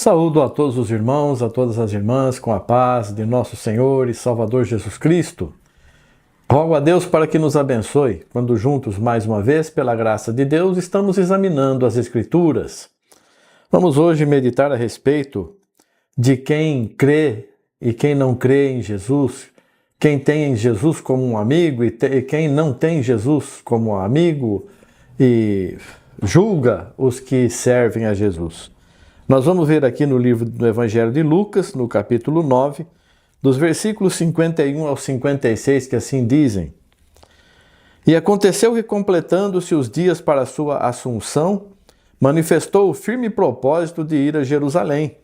Saúdo a todos os irmãos, a todas as irmãs, com a paz de nosso Senhor e Salvador Jesus Cristo. Rogo a Deus para que nos abençoe, quando juntos, mais uma vez, pela graça de Deus, estamos examinando as Escrituras. Vamos hoje meditar a respeito de quem crê e quem não crê em Jesus, quem tem Jesus como um amigo e quem não tem Jesus como um amigo e julga os que servem a Jesus. Nós vamos ver aqui no livro do Evangelho de Lucas, no capítulo 9, dos versículos 51 ao 56, que assim dizem: E aconteceu que, completando-se os dias para a sua assunção, manifestou o firme propósito de ir a Jerusalém,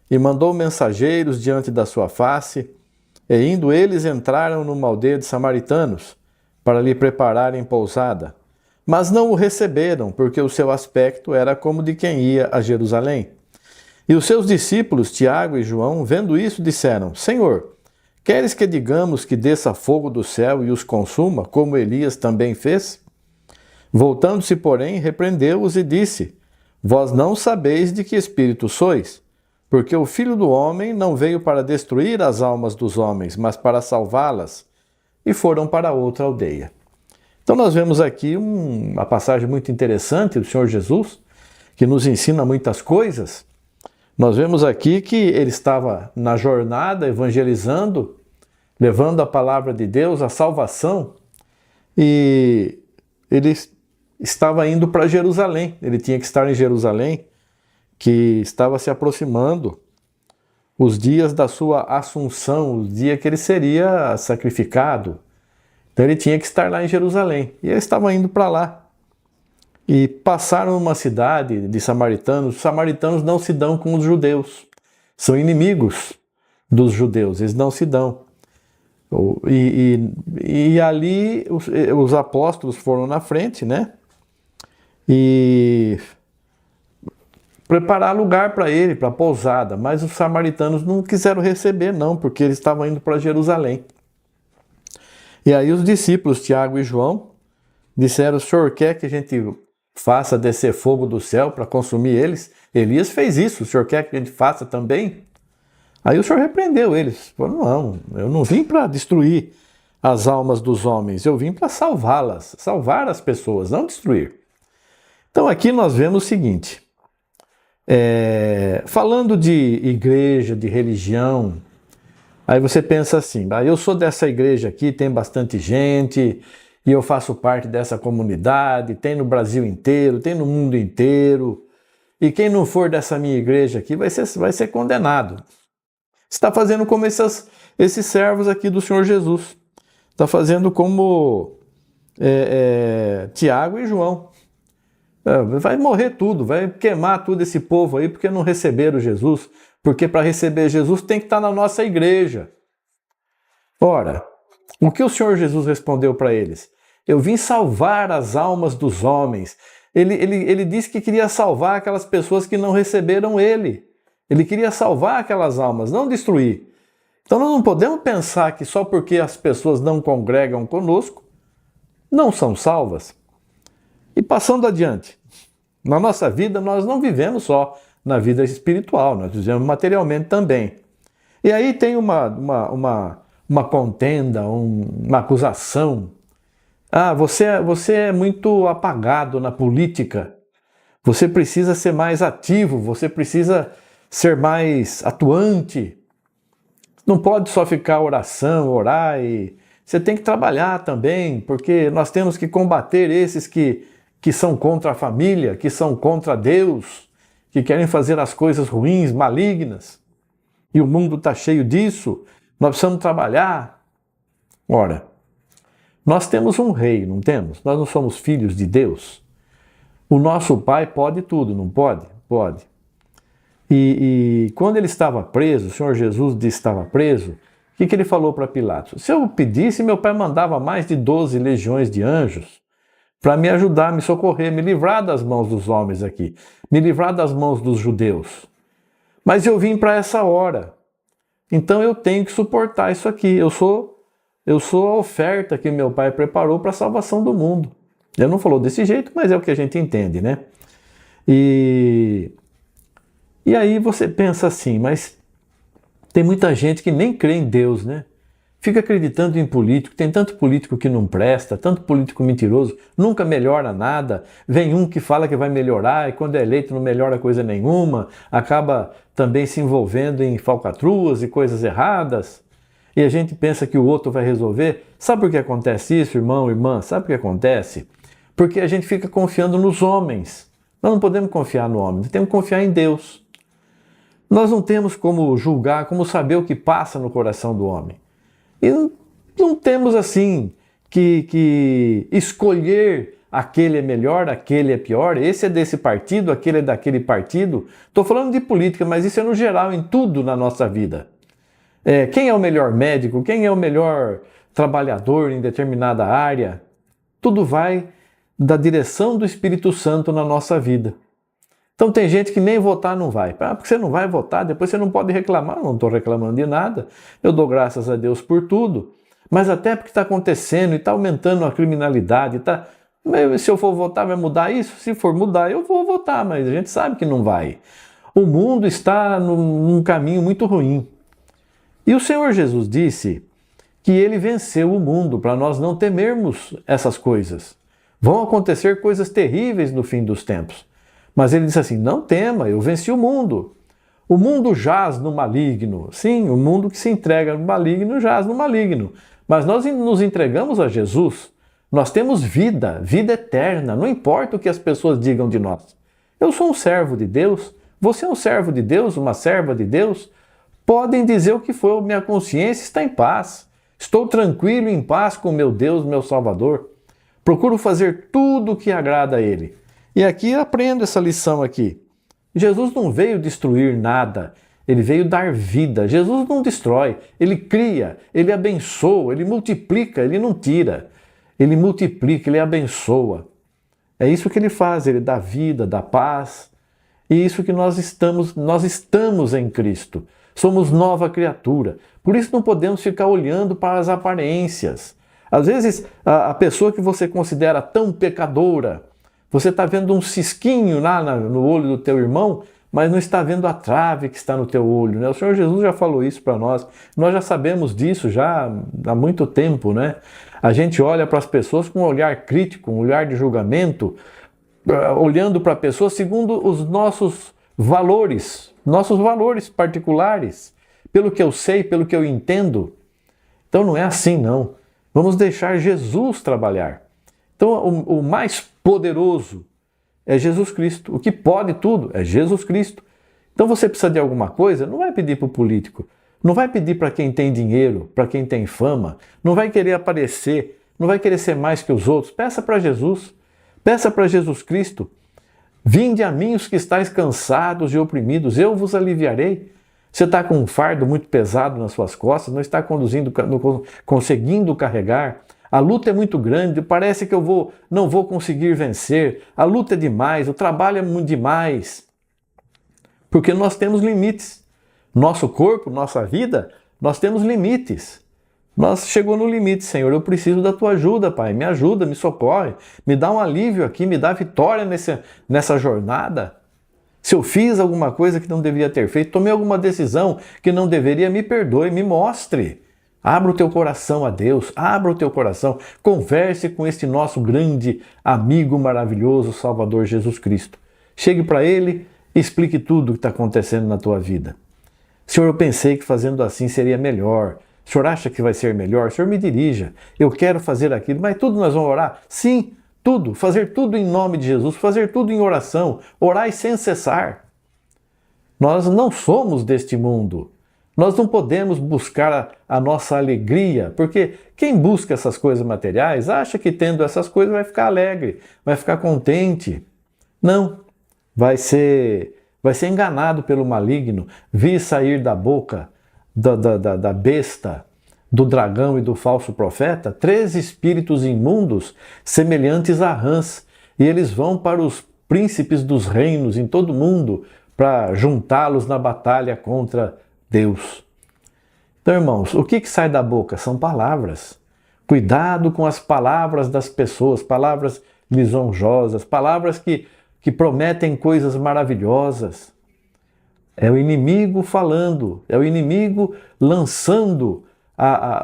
e mandou mensageiros diante da sua face, e indo eles entraram numa aldeia de samaritanos, para lhe prepararem pousada. Mas não o receberam, porque o seu aspecto era como de quem ia a Jerusalém. E os seus discípulos, Tiago e João, vendo isso, disseram: Senhor, queres que digamos que desça fogo do céu e os consuma, como Elias também fez? Voltando-se, porém, repreendeu-os e disse: Vós não sabeis de que espírito sois, porque o Filho do Homem não veio para destruir as almas dos homens, mas para salvá-las. E foram para outra aldeia. Então nós vemos aqui uma passagem muito interessante do Senhor Jesus, que nos ensina muitas coisas. Nós vemos aqui que ele estava na jornada evangelizando, levando a palavra de Deus, a salvação, e ele estava indo para Jerusalém. Ele tinha que estar em Jerusalém, que estava se aproximando os dias da sua assunção, o dia que ele seria sacrificado. Então ele tinha que estar lá em Jerusalém, e ele estava indo para lá. E passaram uma cidade de samaritanos. Os samaritanos não se dão com os judeus. São inimigos dos judeus, eles não se dão. E ali os apóstolos foram na frente, né? E preparar lugar para ele, para a pousada. Mas os samaritanos não quiseram receber, não, porque eles estavam indo para Jerusalém. E aí os discípulos, Tiago e João, disseram: o senhor quer que a gente faça descer fogo do céu para consumir eles? Elias fez isso, o senhor quer que a gente faça também? Aí o senhor repreendeu eles. Falou: não, eu não vim para destruir as almas dos homens, eu vim para salvá-las, salvar as pessoas, não destruir. Então aqui nós vemos o seguinte, falando de igreja, de religião, aí você pensa assim: eu sou dessa igreja aqui, tem bastante gente, e eu faço parte dessa comunidade, tem no Brasil inteiro, tem no mundo inteiro, e quem não for dessa minha igreja aqui vai ser condenado. Está fazendo como esses servos aqui do Senhor Jesus. Está fazendo como Tiago e João. Vai morrer tudo, vai queimar tudo esse povo aí porque não receberam Jesus. Porque para receber Jesus tem que estar na nossa igreja. Ora, o que o Senhor Jesus respondeu para eles? Eu vim salvar as almas dos homens. Ele disse que queria salvar aquelas pessoas que não receberam ele. Ele queria salvar aquelas almas, não destruir. Então nós não podemos pensar que só porque as pessoas não congregam conosco, não são salvas. E passando adiante, na nossa vida nós não vivemos só na vida espiritual, nós vivemos materialmente também. E aí tem uma contenda, uma acusação. Você é muito apagado na política. Você precisa ser mais ativo, você precisa ser mais atuante. Não pode só ficar orar e você tem que trabalhar também, porque nós temos que combater esses que são contra a família, que são contra Deus, que querem fazer as coisas ruins, malignas. E o mundo está cheio disso. Nós precisamos trabalhar. Ora, nós temos um rei, não temos? Nós não somos filhos de Deus. O nosso pai pode tudo, não pode? Pode. E quando ele estava preso, o Senhor Jesus disse que estava preso, o que ele falou para Pilatos? Se eu pedisse, meu pai mandava mais de 12 legiões de anjos para me ajudar, me socorrer, me livrar das mãos dos homens aqui, me livrar das mãos dos judeus. Mas eu vim para essa hora. Então eu tenho que suportar isso aqui. Eu sou a oferta que meu pai preparou para a salvação do mundo. Ele não falou desse jeito, mas é o que a gente entende, né? E E aí você pensa assim, mas tem muita gente que nem crê em Deus, né? Fica acreditando em político, tem tanto político que não presta, tanto político mentiroso, nunca melhora nada. Vem um que fala que vai melhorar e quando é eleito não melhora coisa nenhuma, acaba também se envolvendo em falcatruas e coisas erradas. E a gente pensa que o outro vai resolver. Sabe por que acontece isso, irmão, irmã? Sabe por que acontece? Porque a gente fica confiando nos homens. Nós não podemos confiar no homem, nós temos que confiar em Deus. Nós não temos como julgar, como saber o que passa no coração do homem. E não temos assim que escolher aquele é melhor, aquele é pior, esse é desse partido, aquele é daquele partido. Estou falando de política, mas isso é no geral, em tudo na nossa vida. Quem é o melhor médico, quem é o melhor trabalhador em determinada área, tudo vai da direção do Espírito Santo na nossa vida. Então tem gente que nem votar não vai. Porque você não vai votar, depois você não pode reclamar. Eu não estou reclamando de nada. Eu dou graças a Deus por tudo. Mas até porque está acontecendo e está aumentando a criminalidade. Se eu for votar, vai mudar isso? Se for mudar, eu vou votar, mas a gente sabe que não vai. O mundo está num caminho muito ruim. E o Senhor Jesus disse que Ele venceu o mundo para nós não temermos essas coisas. Vão acontecer coisas terríveis no fim dos tempos. Mas ele disse assim, não tema, eu venci o mundo. O mundo jaz no maligno. Sim, o mundo que se entrega no maligno jaz no maligno. Mas nós nos entregamos a Jesus. Nós temos vida, vida eterna. Não importa o que as pessoas digam de nós. Eu sou um servo de Deus. Você é um servo de Deus, uma serva de Deus. Podem dizer o que for, minha consciência está em paz. Estou tranquilo, em paz com meu Deus, meu Salvador. Procuro fazer tudo o que agrada a Ele. E aqui eu aprendo essa lição aqui. Jesus não veio destruir nada, Ele veio dar vida. Jesus não destrói, Ele cria, Ele abençoa, Ele multiplica, Ele não tira. Ele multiplica, Ele abençoa. É isso que Ele faz, Ele dá vida, dá paz. E isso que nós estamos em Cristo. Somos nova criatura. Por isso não podemos ficar olhando para as aparências. Às vezes a pessoa que você considera tão pecadora, você está vendo um cisquinho lá no olho do teu irmão, mas não está vendo a trave que está no teu olho, né? O Senhor Jesus já falou isso para nós. Nós já sabemos disso já há muito tempo, né? A gente olha para as pessoas com um olhar crítico, um olhar de julgamento, olhando para a pessoa segundo os nossos valores particulares, pelo que eu sei, pelo que eu entendo. Então não é assim, não. Vamos deixar Jesus trabalhar. Então o mais poderoso é Jesus Cristo. O que pode tudo é Jesus Cristo. Então você precisa de alguma coisa, não vai pedir para o político, não vai pedir para quem tem dinheiro, para quem tem fama, não vai querer aparecer, não vai querer ser mais que os outros. Peça para Jesus, peça para Jesus Cristo. Vinde a mim os que estáis cansados e oprimidos, eu vos aliviarei. Você está com um fardo muito pesado nas suas costas, não está conseguindo carregar. A luta é muito grande, parece que não vou conseguir vencer. A luta é demais, o trabalho é muito demais. Porque nós temos limites. Nosso corpo, nossa vida, nós temos limites. Nós chegou no limite, Senhor, eu preciso da tua ajuda, Pai. Me ajuda, me socorre, me dá um alívio aqui, me dá vitória nessa jornada. Se eu fiz alguma coisa que não deveria ter feito, tomei alguma decisão que não deveria, me perdoe, me mostre. Abra o teu coração a Deus, abra o teu coração, converse com este nosso grande amigo maravilhoso, Salvador Jesus Cristo. Chegue para Ele e explique tudo o que está acontecendo na tua vida. Senhor, eu pensei que fazendo assim seria melhor. O Senhor acha que vai ser melhor? O Senhor me dirija. Eu quero fazer aquilo, mas tudo nós vamos orar? Sim, tudo. Fazer tudo em nome de Jesus, fazer tudo em oração. Orai sem cessar. Nós não somos deste mundo. Nós não podemos buscar a nossa alegria, porque quem busca essas coisas materiais acha que tendo essas coisas vai ficar alegre, vai ficar contente. Não, vai ser enganado pelo maligno. Vi sair da boca da besta, do dragão e do falso profeta 3 espíritos imundos semelhantes a rãs, e eles vão para os príncipes dos reinos em todo o mundo para juntá-los na batalha contra Deus. Então, irmãos, o que sai da boca? São palavras. Cuidado com as palavras das pessoas, palavras lisonjosas, palavras que prometem coisas maravilhosas. É o inimigo falando, é o inimigo lançando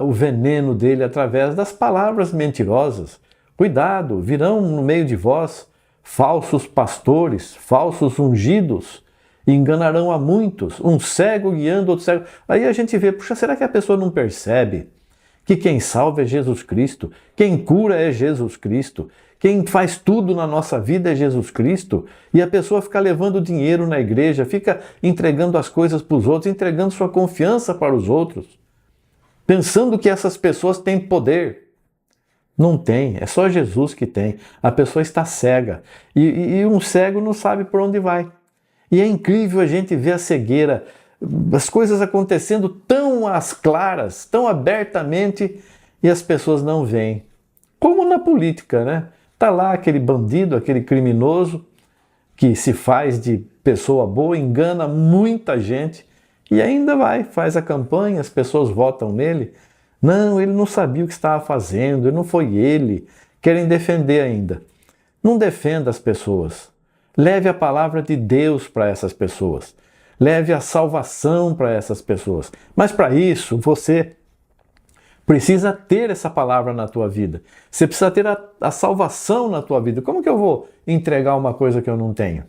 o veneno dele através das palavras mentirosas. Cuidado, virão no meio de vós falsos pastores, falsos ungidos, e enganarão a muitos, um cego guiando outro cego. Aí a gente vê, puxa, será que a pessoa não percebe que quem salva é Jesus Cristo, quem cura é Jesus Cristo, quem faz tudo na nossa vida é Jesus Cristo, e a pessoa fica levando dinheiro na igreja, fica entregando as coisas para os outros, entregando sua confiança para os outros, pensando que essas pessoas têm poder. Não tem, é só Jesus que tem. A pessoa está cega, e um cego não sabe por onde vai. E é incrível a gente ver a cegueira, as coisas acontecendo tão às claras, tão abertamente, e as pessoas não veem. Como na política, né? Está lá aquele bandido, aquele criminoso, que se faz de pessoa boa, engana muita gente, e ainda faz a campanha, as pessoas votam nele. Não, ele não sabia o que estava fazendo, não foi ele. Querem defender ainda. Não defenda as pessoas. Leve a palavra de Deus para essas pessoas. Leve a salvação para essas pessoas. Mas para isso, você precisa ter essa palavra na tua vida. Você precisa ter a salvação na tua vida. Como que eu vou entregar uma coisa que eu não tenho?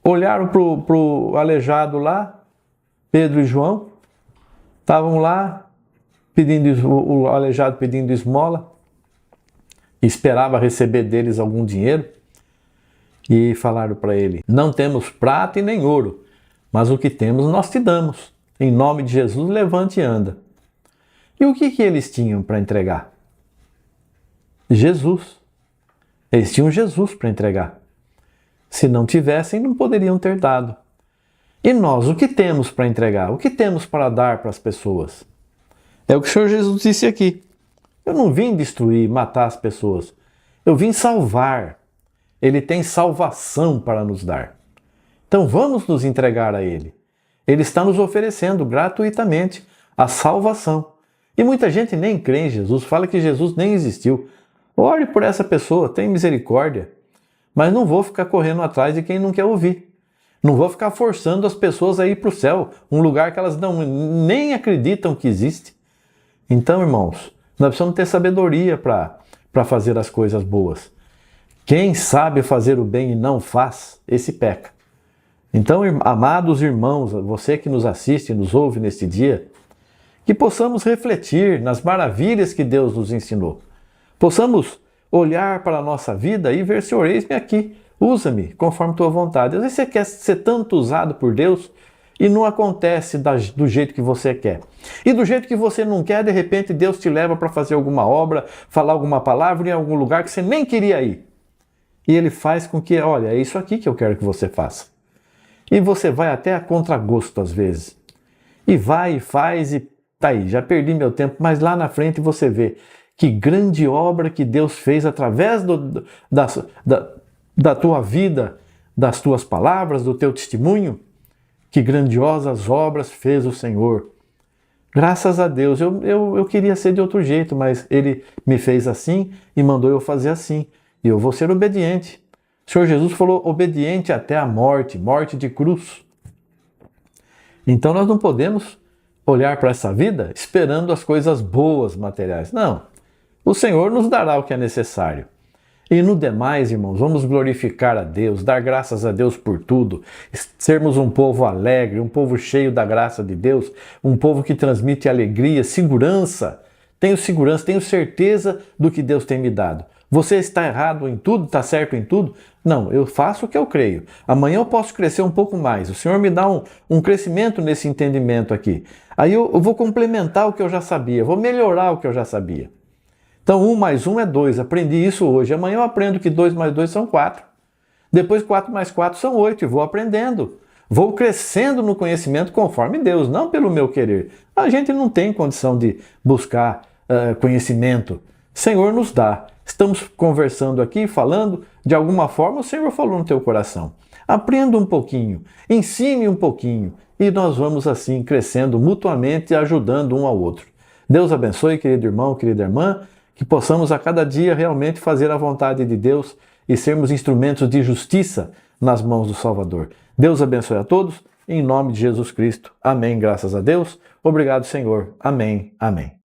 Olharam para o aleijado lá, Pedro e João, estavam lá, o aleijado pedindo esmola, esperava receber deles algum dinheiro, e falaram para ele: não temos prata e nem ouro, mas o que temos nós te damos. Em nome de Jesus, levante e anda. E o que eles tinham para entregar? Jesus. Eles tinham Jesus para entregar. Se não tivessem, não poderiam ter dado. E nós, o que temos para entregar? O que temos para dar para as pessoas? É o que o Senhor Jesus disse aqui. Eu não vim destruir, matar as pessoas. Eu vim salvar. Ele tem salvação para nos dar. Então vamos nos entregar a Ele. Ele está nos oferecendo gratuitamente a salvação. E muita gente nem crê em Jesus, fala que Jesus nem existiu. Ore por essa pessoa, tenha misericórdia. Mas não vou ficar correndo atrás de quem não quer ouvir. Não vou ficar forçando as pessoas a ir para o céu, um lugar que elas nem acreditam que existe. Então, irmãos, nós precisamos ter sabedoria para fazer as coisas boas. Quem sabe fazer o bem e não faz, esse peca. Então, amados irmãos, você que nos assiste, nos ouve neste dia, que possamos refletir nas maravilhas que Deus nos ensinou. Possamos olhar para a nossa vida e ver: Senhor, eis-me aqui, usa-me conforme tua vontade. Às vezes você quer ser tanto usado por Deus e não acontece do jeito que você quer. E do jeito que você não quer, de repente Deus te leva para fazer alguma obra, falar alguma palavra em algum lugar que você nem queria ir. E Ele faz com que, olha, é isso aqui que eu quero que você faça. E você vai até a contragosto às vezes. E vai e faz e tá aí, já perdi meu tempo, mas lá na frente você vê que grande obra que Deus fez através da tua vida, das tuas palavras, do teu testemunho. Que grandiosas obras fez o Senhor. Graças a Deus, eu queria ser de outro jeito, mas Ele me fez assim e mandou eu fazer assim. E eu vou ser obediente. O Senhor Jesus falou obediente até a morte, morte de cruz. Então nós não podemos olhar para essa vida esperando as coisas boas materiais. Não. O Senhor nos dará o que é necessário. E no demais, irmãos, vamos glorificar a Deus, dar graças a Deus por tudo, sermos um povo alegre, um povo cheio da graça de Deus, um povo que transmite alegria, segurança. Tenho segurança, tenho certeza do que Deus tem me dado. Você está errado em tudo, está certo em tudo? Não, eu faço o que eu creio. Amanhã eu posso crescer um pouco mais. O Senhor me dá um crescimento nesse entendimento aqui. Aí eu vou complementar o que eu já sabia, vou melhorar o que eu já sabia. Então 1 mais 1 é 2, aprendi isso hoje. Amanhã eu aprendo que 2 mais 2 são 4. Depois 4 mais 4 são 8 e vou aprendendo. Vou crescendo no conhecimento conforme Deus, não pelo meu querer. A gente não tem condição de buscar conhecimento. O Senhor nos dá. Estamos conversando aqui, falando, de alguma forma o Senhor falou no teu coração. Aprenda um pouquinho, ensine um pouquinho e nós vamos assim crescendo mutuamente e ajudando um ao outro. Deus abençoe, querido irmão, querida irmã, que possamos a cada dia realmente fazer a vontade de Deus e sermos instrumentos de justiça nas mãos do Salvador. Deus abençoe a todos, em nome de Jesus Cristo. Amém, graças a Deus. Obrigado, Senhor. Amém, amém.